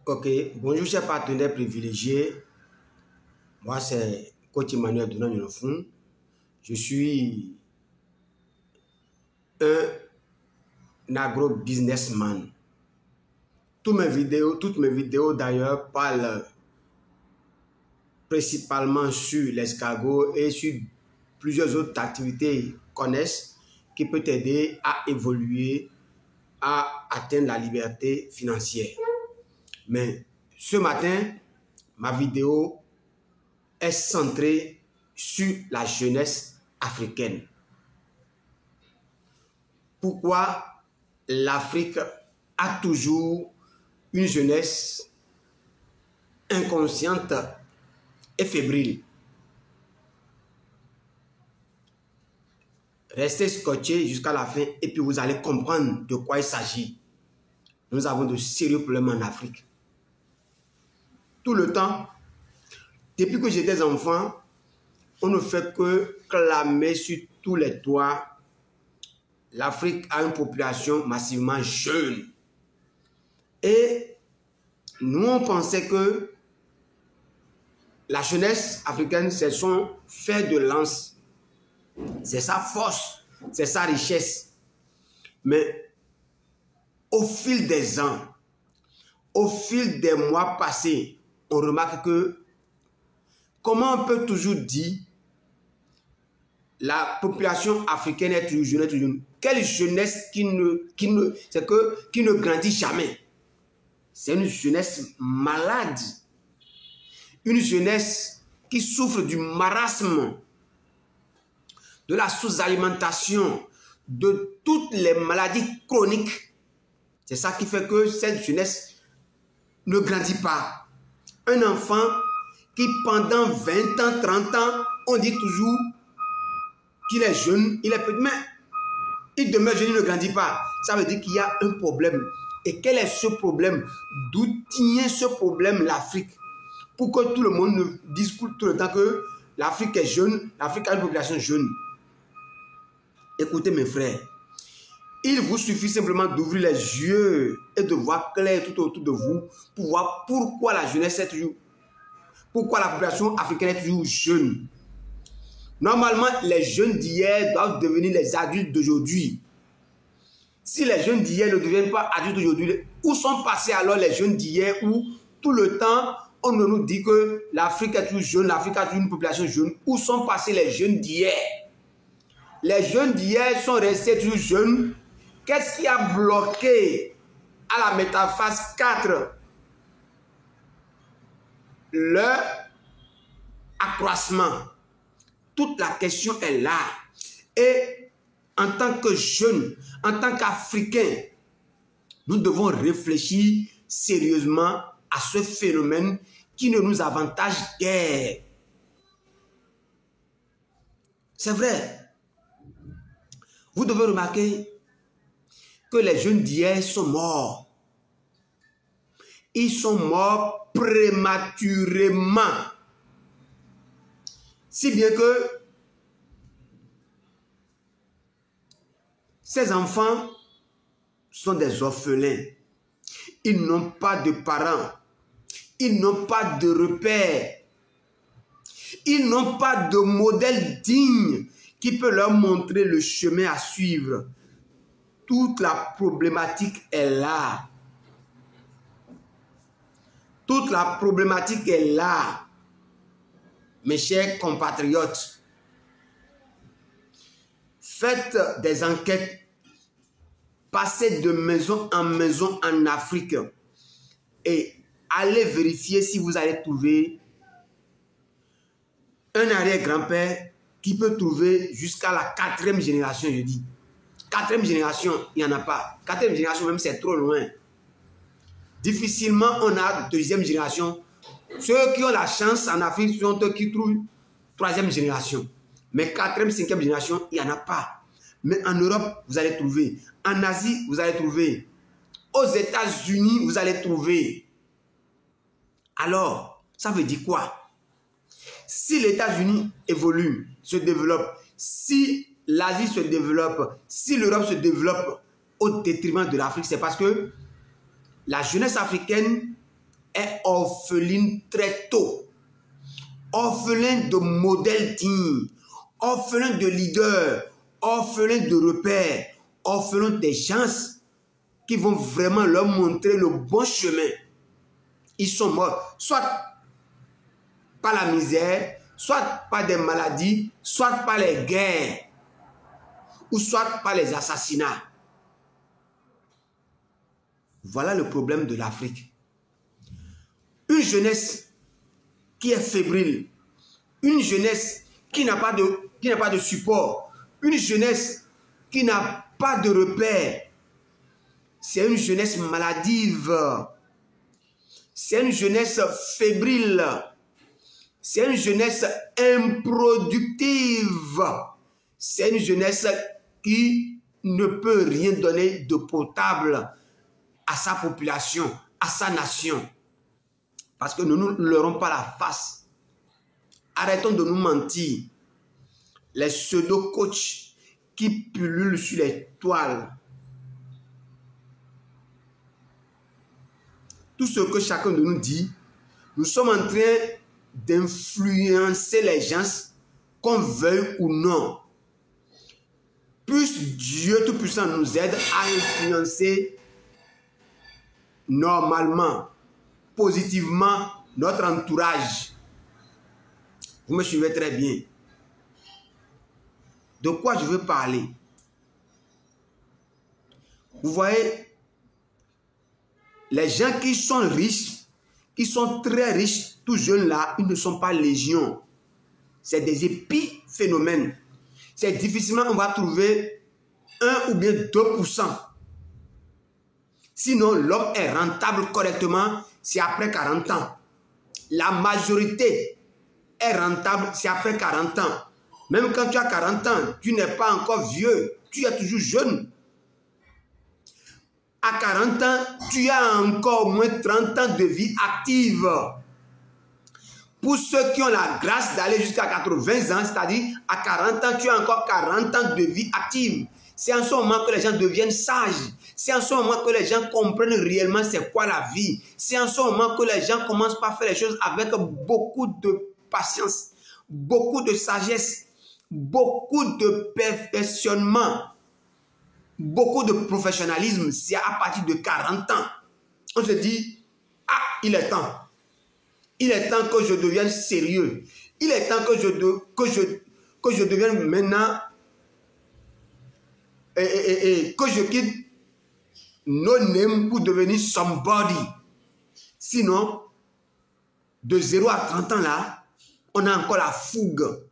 Ok, bonjour chers partenaires privilégiés. Moi c'est Coach Emmanuel Donald-Nilofun. Je suis un agro-businessman. Toutes mes vidéos d'ailleurs parlent principalement sur l'escargot et sur plusieurs autres activités connexes qui peuvent t'aider à évoluer, à atteindre la liberté financière. Mais ce matin, ma vidéo est centrée sur la jeunesse africaine. Pourquoi l'Afrique a toujours une jeunesse inconsciente et fébrile? Restez scotchés jusqu'à la fin et puis vous allez comprendre de quoi il s'agit. Nous avons de sérieux problèmes en Afrique. Tout le temps, depuis que j'étais enfant, on ne fait que clamer sur tous les toits. L'Afrique a une population massivement jeune. Et nous, on pensait que la jeunesse africaine, c'est son fer de lance. C'est sa force, c'est sa richesse. Mais au fil des ans, au fil des mois passés, on remarque que comment on peut toujours dire la population africaine est toujours jeune, Quelle jeunesse qui ne grandit jamais? C'est une jeunesse malade. Une jeunesse qui souffre du marasme, de la sous-alimentation, de toutes les maladies chroniques. C'est ça qui fait que cette jeunesse ne grandit pas. Un enfant qui pendant 20 ans, 30 ans, on dit toujours qu'il est jeune, il est petit, mais il demeure jeune, il ne grandit pas. Ça veut dire qu'il y a un problème. Et quel est ce problème? D'où tient ce problème l'Afrique? Pour que tout le monde ne dise tout le temps que l'Afrique est jeune, l'Afrique a une population jeune. Écoutez mes frères, il vous suffit simplement d'ouvrir les yeux et de voir clair tout autour de vous pour voir pourquoi la jeunesse est toujours, pourquoi la population africaine est toujours jeune. Normalement, les jeunes d'hier doivent devenir les adultes d'aujourd'hui. Si les jeunes d'hier ne deviennent pas adultes d'aujourd'hui, où sont passés alors les jeunes d'hier où tout le temps on nous dit que l'Afrique est toujours jeune, l'Afrique a toujours une population jeune? Où sont passés les jeunes d'hier? Les jeunes d'hier sont restés toujours jeunes. Qu'est-ce qui a bloqué à la métaphase 4 leur accroissement? Toute la question est là. Et en tant que jeunes, en tant qu'Africains, nous devons réfléchir sérieusement à ce phénomène qui ne nous avantage guère. C'est vrai. Vous devez remarquer que les jeunes d'hier sont morts. Ils sont morts prématurément. Si bien que ces enfants sont des orphelins. Ils n'ont pas de parents. Ils n'ont pas de repères. Ils n'ont pas de modèle digne qui peut leur montrer le chemin à suivre. Toute la problématique est là. Toute la problématique est là. Mes chers compatriotes, faites des enquêtes, passez de maison en Afrique et allez vérifier si vous allez trouver un arrière-grand-père qui peut trouver jusqu'à la 4e génération, je dis. 4e génération, il n'y en a pas. 4e génération même, c'est trop loin. Difficilement, on a 2e génération. Ceux qui ont la chance en Afrique sont ceux qui trouvent 3e génération. Mais 4e, 5e génération, il n'y en a pas. Mais en Europe, vous allez trouver. En Asie, vous allez trouver. Aux États-Unis, vous allez trouver. Alors, ça veut dire quoi? Si les États-Unis évoluent, se développent, si l'Asie se développe, si l'Europe se développe au détriment de l'Afrique, c'est parce que la jeunesse africaine est orpheline très tôt. Orphelin de modèles dignes, orphelin de leaders, orphelin de repères, orphelin des gens qui vont vraiment leur montrer le bon chemin. Ils sont morts, soit par la misère, soit par des maladies, soit par les guerres, ou soit par les assassinats. Voilà le problème de l'Afrique. Une jeunesse qui est fébrile, une jeunesse qui n'a pas de support, une jeunesse qui n'a pas de repère. C'est une jeunesse maladive, c'est une jeunesse fébrile, c'est une jeunesse improductive, c'est une jeunesse qui ne peut rien donner de potable à sa population, à sa nation. Parce que nous ne leur aurons pas la face. Arrêtons de nous mentir. Les pseudo-coachs qui pullulent sur les toiles. Tout ce que chacun de nous dit, nous sommes en train d'influencer les gens, qu'on veuille ou non. Puisse Dieu Tout-Puissant nous aide à influencer normalement, positivement, notre entourage. Vous me suivez très bien. De quoi je veux parler? Vous voyez, les gens qui sont riches, qui sont très riches, tout jeunes là, ils ne sont pas légion. C'est des épiphénomènes. C'est difficilement on va trouver 1 ou bien 2%. Sinon, l'homme est rentable correctement, c'est après 40 ans. La majorité est rentable, c'est après 40 ans. Même quand tu as 40 ans, tu n'es pas encore vieux, tu es toujours jeune. À 40 ans, tu as encore au moins 30 ans de vie active. Pour ceux qui ont la grâce d'aller jusqu'à 80 ans, c'est-à-dire à 40 ans, tu as encore 40 ans de vie active. C'est en ce moment que les gens deviennent sages. C'est en ce moment que les gens comprennent réellement c'est quoi la vie. C'est en ce moment que les gens commencent par faire les choses avec beaucoup de patience, beaucoup de sagesse, beaucoup de perfectionnement, beaucoup de professionnalisme. C'est à partir de 40 ans. On se dit, ah, il est temps. Il est temps que je devienne sérieux. Il est temps que je devienne maintenant que je quitte no name pour devenir somebody. Sinon, de 0 à 30 ans là, on a encore la fougue.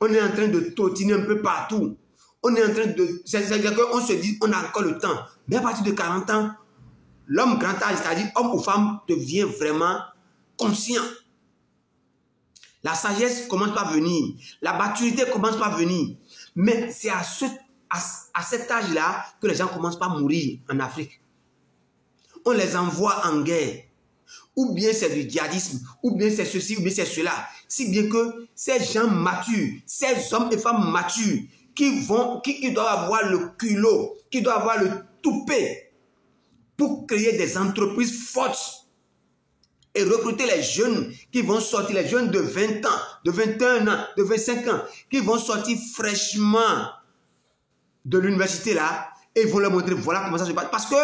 On est en train de tautiner un peu partout. On est en train de... C'est-à-dire qu'on se dit, on a encore le temps. Mais à partir de 40 ans, l'homme grand âge, c'est-à-dire homme ou femme, devient vraiment conscient. La sagesse commence par venir. La maturité commence par venir. Mais c'est à cet âge-là que les gens commencent par mourir en Afrique. On les envoie en guerre. Ou bien c'est du djihadisme, ou bien c'est ceci, ou bien c'est cela. Si bien que ces gens matures, ces hommes et femmes matures, qui doivent avoir le culot, qui doivent avoir le toupet pour créer des entreprises fortes et recruter les jeunes qui vont sortir, les jeunes de 20 ans, de 21 ans, de 25 ans, qui vont sortir fraîchement de l'université là, et ils vont leur montrer, voilà comment ça se passe. Parce que,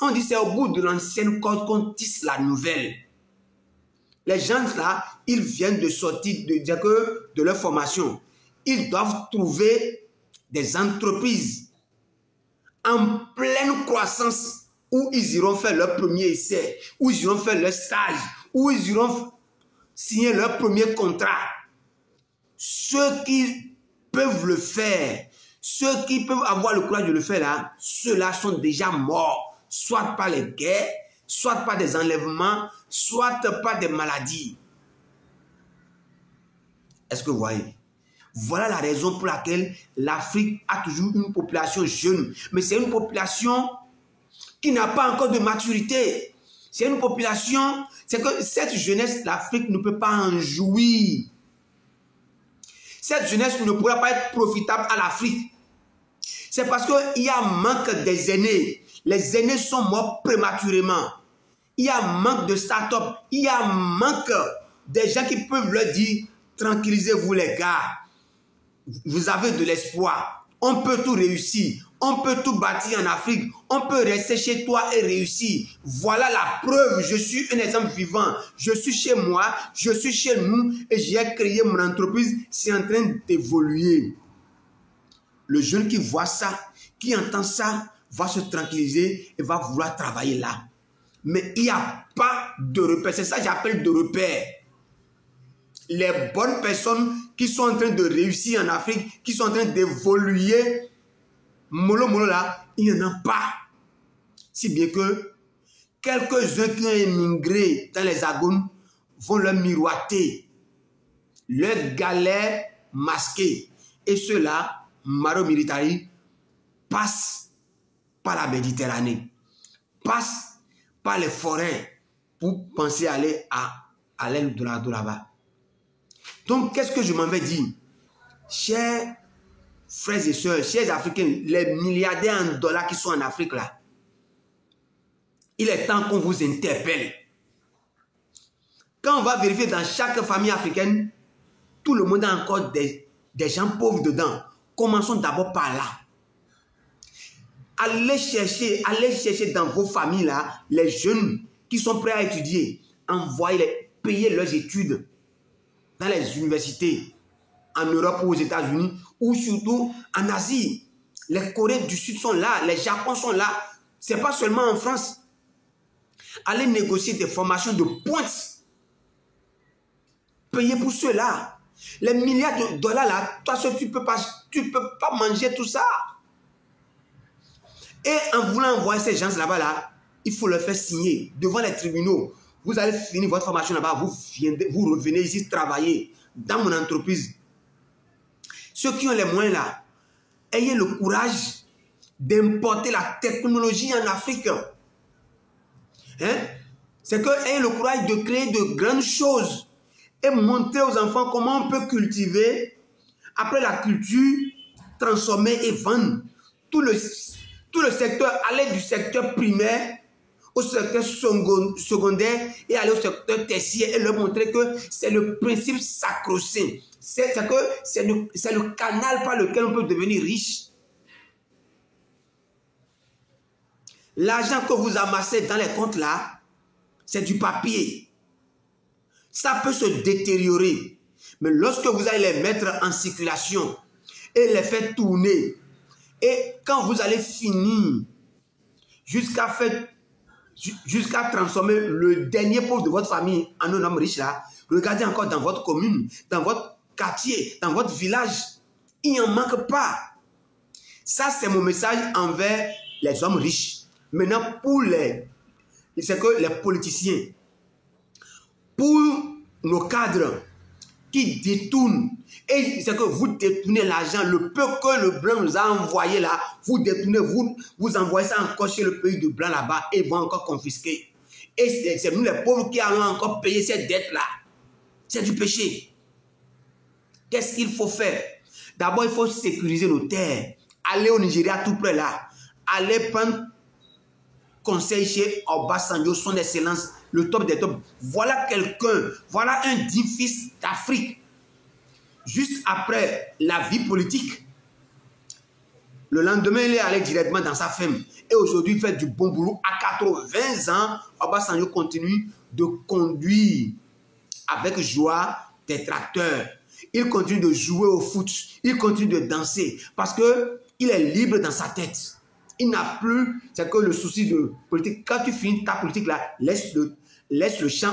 on dit c'est au bout de l'ancienne corde qu'on tisse la nouvelle. Les gens là, ils viennent de sortir de leur formation. Ils doivent trouver des entreprises en pleine croissance où ils iront faire leur premier essai, où ils iront faire leur stage, où ils iront signer leur premier contrat. Ceux qui peuvent le faire, ceux qui peuvent avoir le courage de le faire là, ceux-là sont déjà morts, soit par les guerres, soit par des enlèvements, soit par des maladies. Est-ce que vous voyez? Voilà la raison pour laquelle l'Afrique a toujours une population jeune. Mais c'est une population qui n'a pas encore de maturité. C'est une population, c'est que cette jeunesse, l'Afrique ne peut pas en jouir. Cette jeunesse ne pourra pas être profitable à l'Afrique. C'est parce qu'il y a un manque des aînés. Les aînés sont morts prématurément. il y a un manque de start-up, il y a un manque des gens qui peuvent leur dire, tranquillisez-vous les gars, vous avez de l'espoir, on peut tout réussir, on peut tout bâtir en Afrique, on peut rester chez toi et réussir. Voilà la preuve, je suis un exemple vivant, je suis chez moi, je suis chez nous et j'ai créé mon entreprise, c'est en train d'évoluer. Le jeune qui voit ça, qui entend ça, va se tranquilliser et va vouloir travailler là. Mais il n'y a pas de repère, c'est ça que j'appelle de repère. Les bonnes personnes qui sont en train de réussir en Afrique, qui sont en train d'évoluer, mollo là, il n'y en a pas. Si bien que quelques-uns qui ont émigré dans les agones vont leur miroiter leur galère masquée. Et ceux-là, Maro Militari, passent par la Méditerranée, passent par les forêts pour penser aller à l'Eldorado là-bas. Donc, qu'est-ce que je m'en vais dire? Chers frères et sœurs, chers Africains, les milliardaires en dollars qui sont en Afrique là, il est temps qu'on vous interpelle. Quand on va vérifier dans chaque famille africaine, tout le monde a encore des gens pauvres dedans. Commençons d'abord par là. Allez chercher dans vos familles là, les jeunes qui sont prêts à étudier. Envoyez-les, payez leurs études dans les universités, en Europe ou aux États-Unis, ou surtout en Asie. Les Corées du Sud sont là, les Japon sont là. Ce n'est pas seulement en France. Allez négocier des formations de pointe. Payez pour cela. Les milliards de dollars là, toi seul, tu peux pas manger tout ça. Et en voulant envoyer ces gens là-bas là, il faut leur faire signer devant les tribunaux. Vous allez finir votre formation là-bas, vous revenez ici travailler dans mon entreprise. Ceux qui ont les moyens là, ayez le courage d'importer la technologie en Afrique. Hein? C'est que ayez le courage de créer de grandes choses et montrer aux enfants comment on peut cultiver, après la culture, transformer et vendre. Tout le secteur, aller du secteur primaire au secteur secondaire et aller au secteur tertiaire et leur montrer que c'est le principe sacro-saint. C'est le canal par lequel on peut devenir riche. L'argent que vous amassez dans les comptes là, c'est du papier. Ça peut se détériorer. Mais lorsque vous allez les mettre en circulation et les faire tourner, et quand vous allez finir jusqu'à transformer le dernier pauvre de votre famille en un homme riche là, regardez encore dans votre commune, dans votre quartier, dans votre village, il n'y en manque pas. Ça, c'est mon message envers les hommes riches. Maintenant, c'est que les politiciens, pour nos cadres qui détournent, et c'est que vous détournez l'argent, le peu que le blanc nous a envoyé là, vous détournez, vous envoyez ça encore chez le pays de blanc là-bas et vont encore confisquer. Et c'est nous les pauvres qui allons encore payer cette dette-là. C'est du péché. Qu'est-ce qu'il faut faire? D'abord, il faut sécuriser nos terres. Aller au Nigeria tout près là. Aller prendre conseil chez Obasanjo, son excellence, le top des tops. Voilà quelqu'un, voilà un digne fils d'Afrique. Juste après la vie politique, le lendemain, il est allé directement dans sa ferme. Et aujourd'hui, il fait du bon boulot. À 80 ans, Obasanjo continue de conduire avec joie des tracteurs. Il continue de jouer au foot. Il continue de danser. Parce qu'il est libre dans sa tête. Il n'a plus, c'est que le souci de politique. Quand tu finis ta politique là, laisse le champ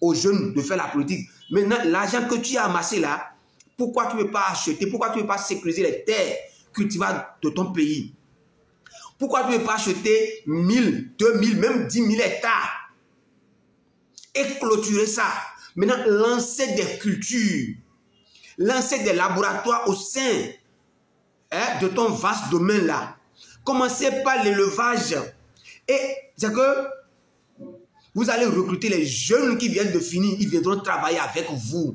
aux jeunes de faire la politique. Maintenant, l'argent que tu as amassé là, pourquoi tu ne peux pas acheter, pourquoi tu ne peux pas sécuriser les terres cultivables de ton pays? Pourquoi tu ne peux pas acheter 1000, 2000, même 10 000 hectares et clôturer ça? Maintenant, lancer des cultures, lancer des laboratoires au sein de ton vaste domaine là. Commencez par l'élevage. Et c'est que vous allez recruter les jeunes qui viennent de finir, ils viendront travailler avec vous.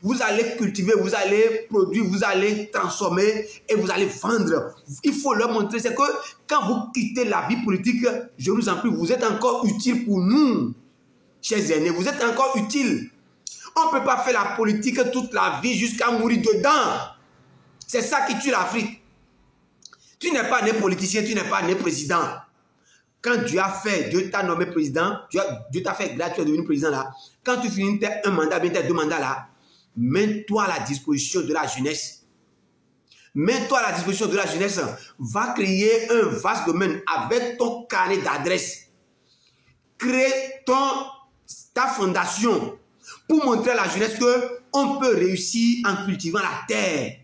Vous allez cultiver, vous allez produire, vous allez transformer et vous allez vendre. Il faut leur montrer, c'est que quand vous quittez la vie politique, je vous en prie, vous êtes encore utile pour nous, chers aînés, vous êtes encore utile. On ne peut pas faire la politique toute la vie jusqu'à mourir dedans. C'est ça qui tue l'Afrique. Tu n'es pas né politicien, tu n'es pas né président. Quand Dieu t'a nommé président, Dieu t'a fait grâce, tu es devenu président là. Quand tu finis un mandat, bien tes 2 mandats là, mets-toi à la disposition de la jeunesse. Mets-toi à la disposition de la jeunesse. Va créer un vaste domaine avec ton carnet d'adresse. Crée ta fondation pour montrer à la jeunesse qu'on peut réussir en cultivant la terre.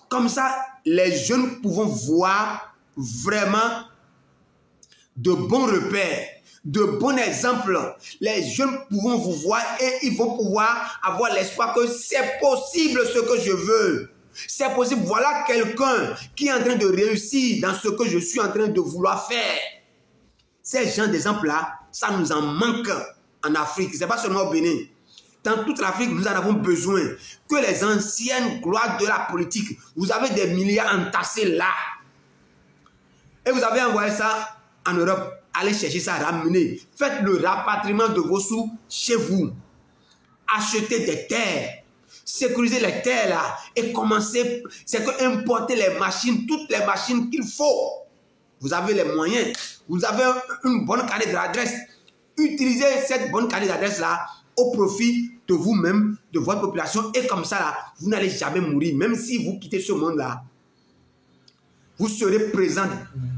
Comme ça, les jeunes pourront voir vraiment de bons repères, de bons exemples. Les jeunes pourront vous voir et ils vont pouvoir avoir l'espoir que c'est possible ce que je veux. C'est possible. Voilà quelqu'un qui est en train de réussir dans ce que je suis en train de vouloir faire. Ces gens d'exemples-là, ça nous en manque en Afrique. Ce n'est pas seulement au Bénin. Dans toute l'Afrique, nous en avons besoin. Que les anciennes gloires de la politique, vous avez des milliards entassés là. Et vous avez envoyé ça en Europe. Allez chercher ça, ramener. Faites le rapatriement de vos sous chez vous. Achetez des terres. Sécurisez les terres là. Et commencez, c'est que importer les machines, toutes les machines qu'il faut. Vous avez les moyens. Vous avez une bonne carte d'adresse. Utilisez cette bonne carte d'adresse là au profit de vous-même, de votre population. Et comme ça, là, vous n'allez jamais mourir. Même si vous quittez ce monde-là, vous serez présent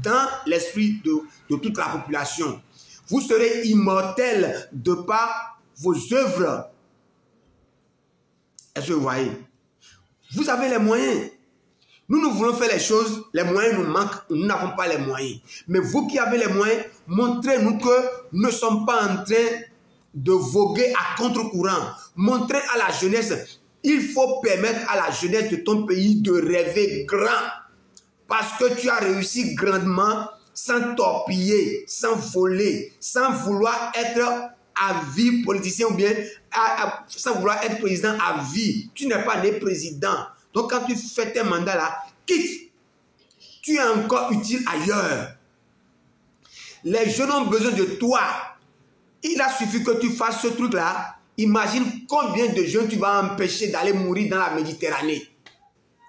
dans l'esprit de toute la population. Vous serez immortel de par vos œuvres. Est-ce que vous voyez? Vous avez les moyens. Nous voulons faire les choses, les moyens nous manquent, nous n'avons pas les moyens. Mais vous qui avez les moyens, montrez-nous que nous ne sommes pas en train de voguer à contre-courant. Montrez à la jeunesse, il faut permettre à la jeunesse de ton pays de rêver grand. Parce que tu as réussi grandement sans torpiller, sans voler, sans vouloir être à vie politicien ou bien sans vouloir être président à vie. Tu n'es pas né président. Donc quand tu fais tes mandats là, quitte. Tu es encore utile ailleurs. Les jeunes ont besoin de toi. Il a suffi que tu fasses ce truc-là. Imagine combien de jeunes tu vas empêcher d'aller mourir dans la Méditerranée.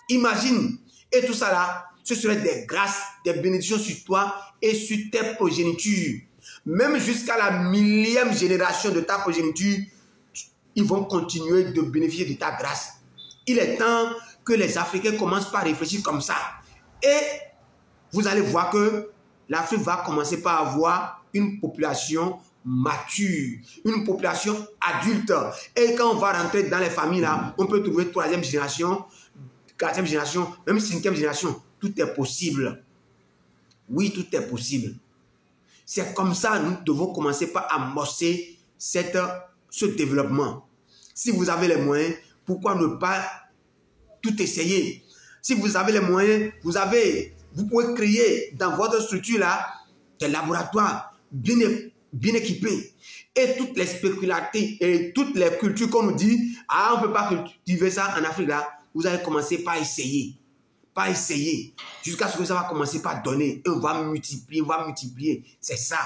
Imagine. Et tout ça là, ce serait des grâces, des bénédictions sur toi et sur tes progénitures. Même jusqu'à la 1000e génération de ta progéniture, ils vont continuer de bénéficier de ta grâce. Il est temps que les Africains commencent par réfléchir comme ça. Et vous allez voir que l'Afrique va commencer par avoir une population mature, une population adulte. Et quand on va rentrer dans les familles, là, on peut trouver 3e génération, 4e génération, même 5e génération. Tout est possible. Oui, tout est possible. C'est comme ça que nous devons commencer par amorcer ce développement. Si vous avez les moyens, pourquoi ne pas tout essayer? Si vous avez les moyens, vous pouvez créer dans votre structure là des laboratoires bien équipés. Et toutes les spéculatives et toutes les cultures qu'on nous dit, ah, on ne peut pas cultiver ça en Afrique là, vous allez commencer par essayer. Pas essayer, jusqu'à ce que ça va commencer par donner. Et on va multiplier. C'est ça.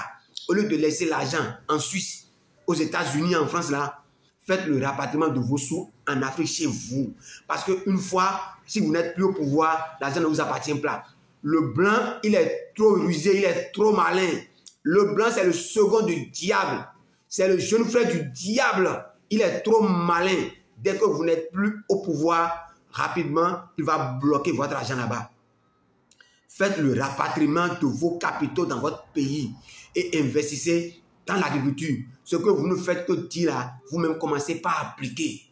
Au lieu de laisser l'argent en Suisse, aux États-Unis, en France, là, faites le rapatriement de vos sous en Afrique chez vous. Parce qu'une fois, si vous n'êtes plus au pouvoir, l'argent ne vous appartient pas. Le blanc, il est trop rusé, il est trop malin. Le blanc, c'est le second du diable. C'est le jeune frère du diable. Il est trop malin. Dès que vous n'êtes plus au pouvoir, rapidement, il va bloquer votre argent là-bas. Faites le rapatriement de vos capitaux dans votre pays et investissez dans l'agriculture. Ce que vous ne faites que dire là, vous-même commencez par appliquer.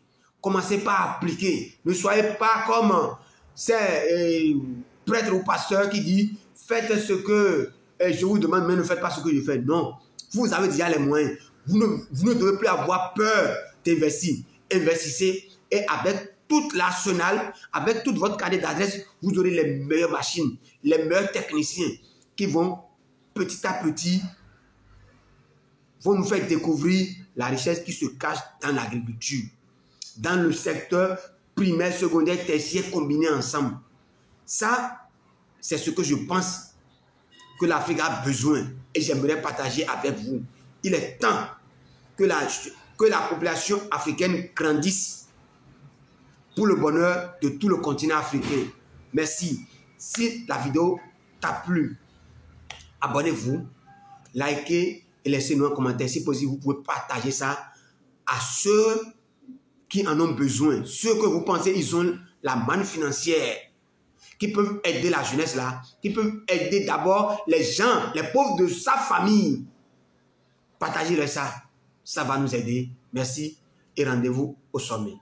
Commencez par appliquer. Ne soyez pas comme ces prêtres ou pasteurs qui disent faites ce que je vous demande, mais ne faites pas ce que je fais. Non, vous avez déjà les moyens. Vous ne devez plus avoir peur d'investir. Investissez et avec toute l'arsenal, avec toute votre carnet d'adresse, vous aurez les meilleures machines, les meilleurs techniciens qui vont petit à petit vont nous faire découvrir la richesse qui se cache dans l'agriculture, dans le secteur primaire, secondaire, tertiaire combiné ensemble. Ça, c'est ce que je pense que l'Afrique a besoin et j'aimerais partager avec vous. Il est temps que la population africaine grandisse pour le bonheur de tout le continent africain. Merci. Si la vidéo t'a plu, abonnez-vous, likez et laissez-nous un commentaire. Si possible, vous pouvez partager ça à ceux qui en ont besoin, ceux que vous pensez ils ont la manne financière, qui peuvent aider la jeunesse là, qui peuvent aider d'abord les gens, les pauvres de sa famille. Partagez-le ça, ça va nous aider. Merci et rendez-vous au sommet.